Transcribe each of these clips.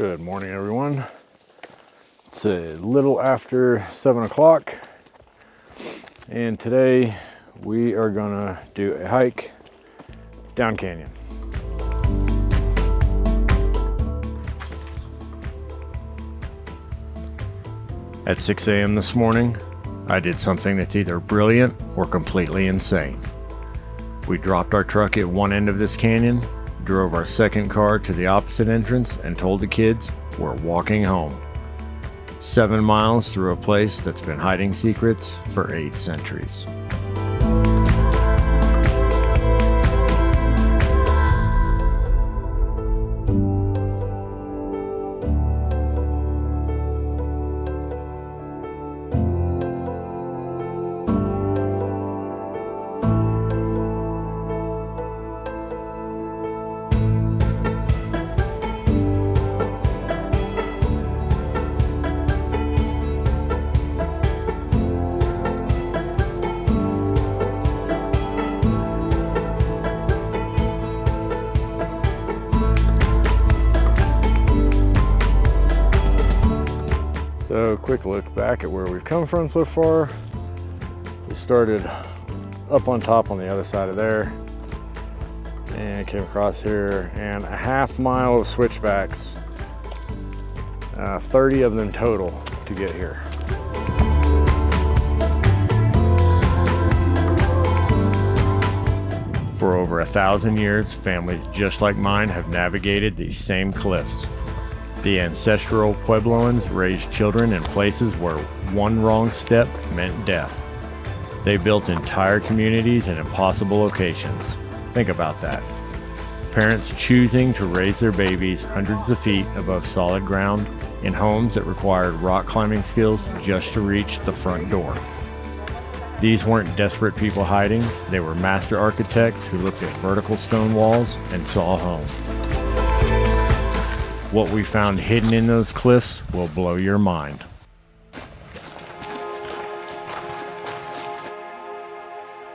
Good morning, everyone. It's a little after 7 o'clock, and today we are gonna do a hike down canyon. At 6 a.m. this morning, I did something that's either brilliant or completely insane. We dropped our truck at one end of this canyon, drove our second car to the opposite entrance, and told the kids we're walking home. 7 miles through a place that's been hiding secrets for 8 centuries. So, quick look back at where we've come from so far. We started up on top on the other side of there and came across here, and a half mile of switchbacks, 30 of them total to get here. For over 1,000 years, families just like mine have navigated these same cliffs. The ancestral Puebloans raised children in places where one wrong step meant death. They built entire communities in impossible locations. Think about that. Parents choosing to raise their babies hundreds of feet above solid ground in homes that required rock climbing skills just to reach the front door. These weren't desperate people hiding. They were master architects who looked at vertical stone walls and saw home. What we found hidden in those cliffs will blow your mind.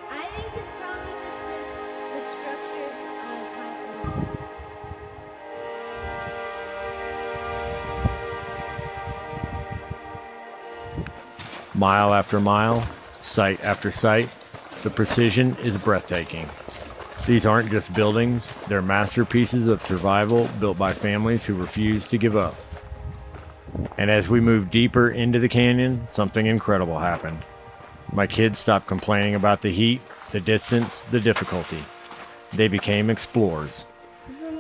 I think it's probably just the structure of how. Mile after mile, site after site, the precision is breathtaking. These aren't just buildings, they're masterpieces of survival built by families who refuse to give up. And as we moved deeper into the canyon, something incredible happened. My kids stopped complaining about the heat, the distance, the difficulty. They became explorers.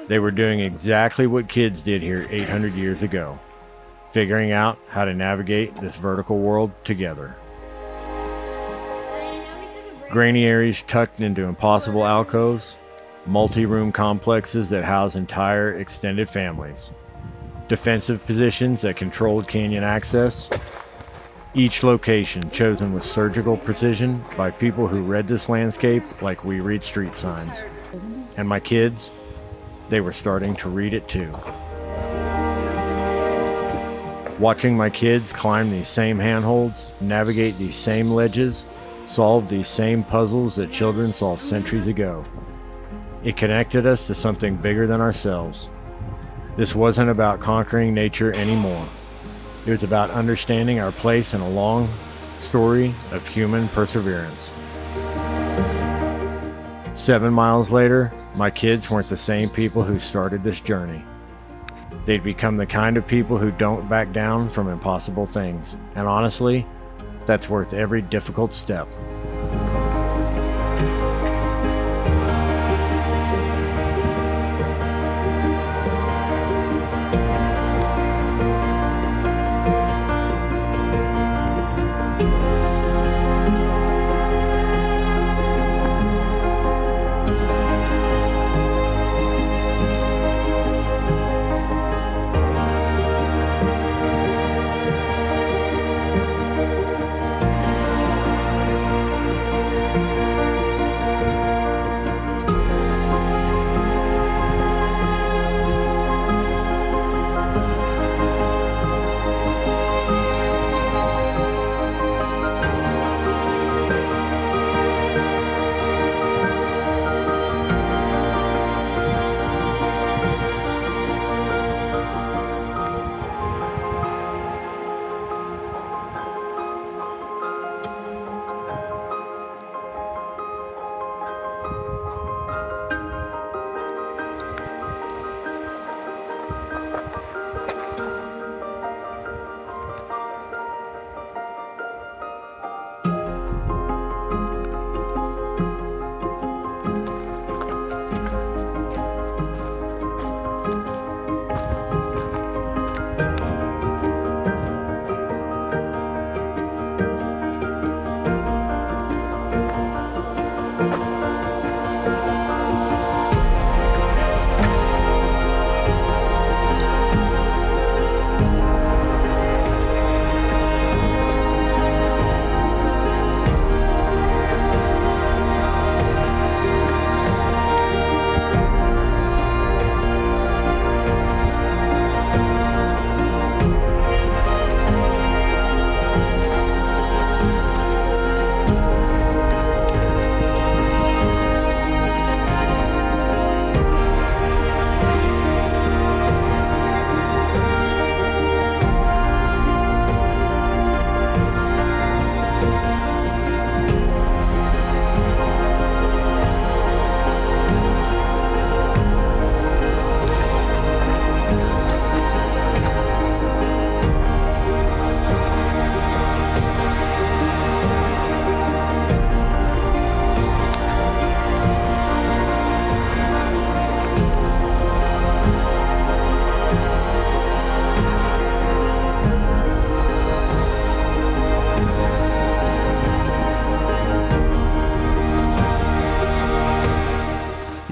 They were doing exactly what kids did here 800 years ago, figuring out how to navigate this vertical world together. Granaries tucked into impossible alcoves, multi-room complexes that house entire extended families, defensive positions that controlled canyon access, each location chosen with surgical precision by people who read this landscape like we read street signs. And my kids, they were starting to read it too. Watching my kids climb these same handholds, navigate these same ledges, solve these same puzzles that children solved centuries ago. It connected us to something bigger than ourselves. This wasn't about conquering nature anymore. It was about understanding our place in a long story of human perseverance. 7 miles later, my kids weren't the same people who started this journey. They'd become the kind of people who don't back down from impossible things. And honestly, that's worth every difficult step.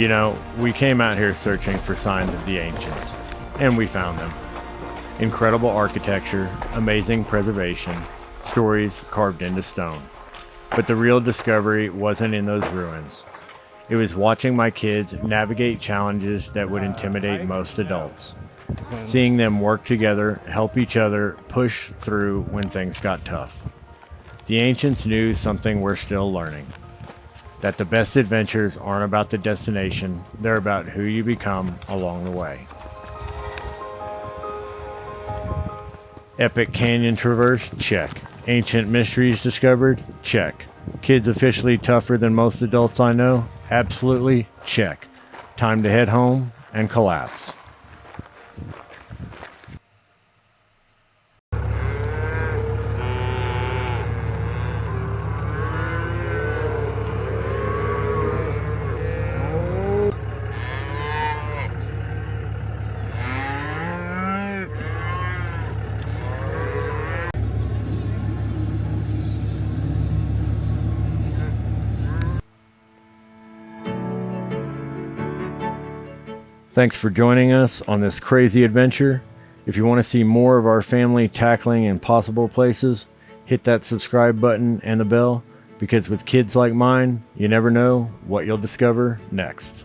You know, we came out here searching for signs of the ancients, and we found them. Incredible architecture, amazing preservation, stories carved into stone. But the real discovery wasn't in those ruins. It was watching my kids navigate challenges that would intimidate most adults. Seeing them work together, help each other, push through when things got tough. The ancients knew something we're still learning. That the best adventures aren't about the destination, they're about who you become along the way. Epic canyon traverse? Check. Ancient mysteries discovered? Check. Kids officially tougher than most adults I know? Absolutely check. Time to head home and collapse. Thanks for joining us on this crazy adventure. If you want to see more of our family tackling impossible places, hit that subscribe button and the bell, because with kids like mine, you never know what you'll discover next.